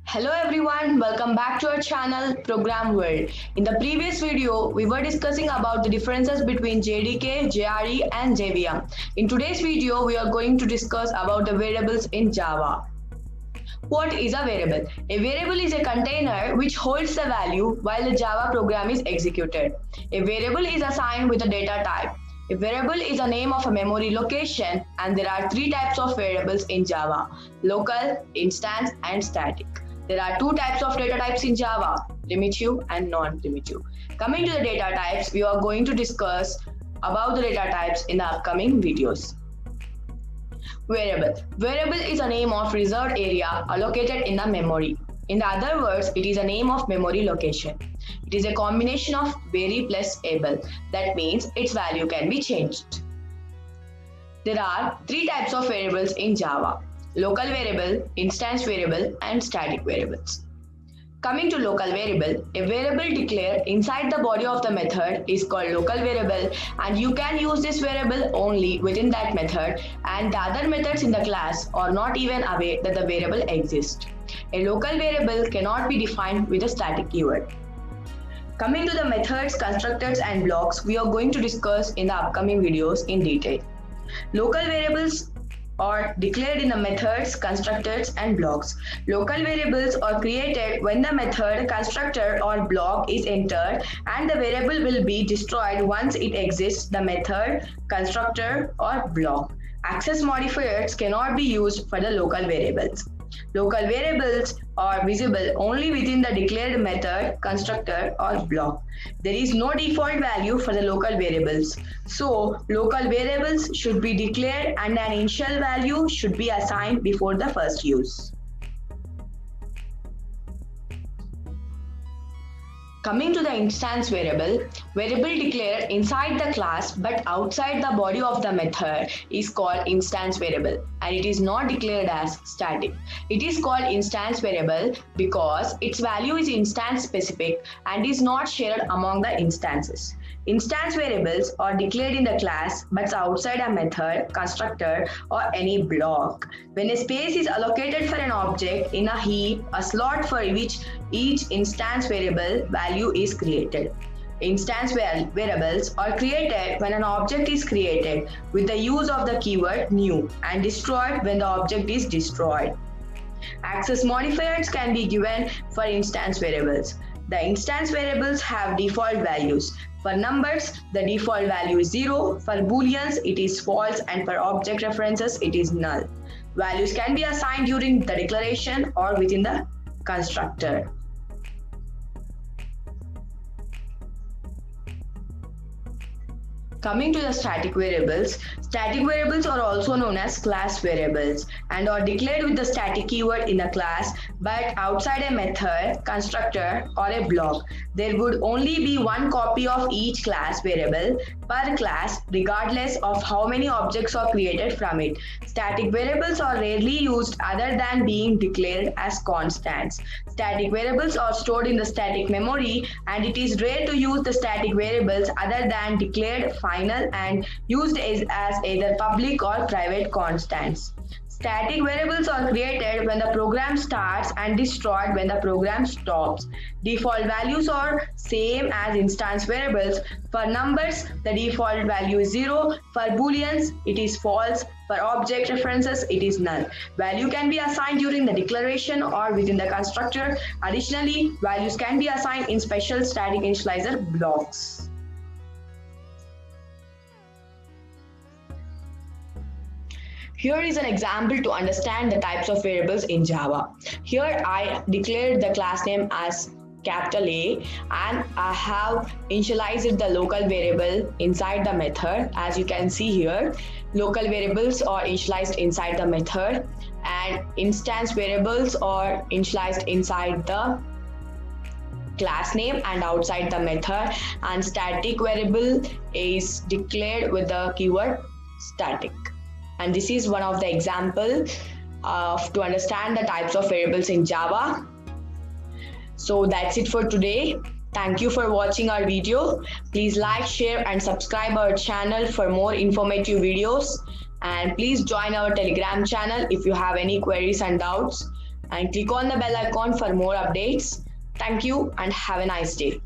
Hello everyone, welcome back to our channel Program World. In the previous video, we were discussing about the differences between JDK, JRE and JVM. In today's video, we are going to discuss about the variables in Java. What is a variable? A variable is a container which holds the value while the Java program is executed. A variable is assigned with a data type. A variable is a name of a memory location, and there are three types of variables in Java: local, instance, and static. There are two types of data types in Java: primitive and non-primitive. Coming to the data types, we are going to discuss about the data types in the upcoming videos. Variable. Variable is a name of reserved area allocated in the memory. In other words, it is a name of memory location. It is a combination of vary plus able. That means its value can be changed. There are three types of variables in Java: local variable, instance variable, and static variables. Coming to local variable, a variable declared inside the body of the method is called local variable, and you can use this variable only within that method, and the other methods in the class are not even aware that the variable exists. A local variable cannot be defined with a static keyword. Coming to the methods, constructors, and blocks, we are going to discuss in the upcoming videos in detail. Local variables are declared in the methods, constructors, and blocks. Local variables are created when the method, constructor, or block is entered, and the variable will be destroyed once it exits the method, constructor, or block. Access modifiers cannot be used for the local variables. Local variables are visible only within the declared method, constructor, or block. There is no default value for the local variables. So, local variables should be declared and an initial value should be assigned before the first use. Coming to the instance variable, variable declared inside the class but outside the body of the method is called instance variable, and it is not declared as static. It is called instance variable because its value is instance specific and is not shared among the instances. Instance variables are declared in the class but outside a method, constructor, or any block. When a space is allocated for an object in a heap, a slot for which each instance variable value is created. Instance variables are created when an object is created with the use of the keyword new and destroyed when the object is destroyed. Access modifiers can be given for instance variables. The instance variables have default values. For numbers, the default value is 0. For booleans, it is false, and for object references, it is null. Values can be assigned during the declaration or within the constructor. Coming to the static variables are also known as class variables and are declared with the static keyword in a class but outside a method, constructor, or a block. There would only be one copy of each class variable per class regardless of how many objects are created from it. Static variables are rarely used other than being declared as constants. Static variables are stored in the static memory, and it is rare to use the static variables other than declared final and used as either public or private constants. Static variables are created when the program starts and destroyed when the program stops. Default values are same as instance variables. For numbers, the default value is 0. For booleans, it is false. For object references, it is null. Value can be assigned during the declaration or within the constructor. Additionally, values can be assigned in special static initializer blocks. Here is an example to understand the types of variables in Java. Here I declared the class name as capital A, and I have initialized the local variable inside the method. As you can see here, local variables are initialized inside the method and instance variables are initialized inside the class name and outside the method, and static variable is declared with the keyword static. And this is one of the examples to understand the types of variables in Java. So that's it for today. Thank you for watching our video. Please like, share, and subscribe our channel for more informative videos. And please join our Telegram channel if you have any queries and doubts. and click on the bell icon for more updates. Thank you and have a nice day.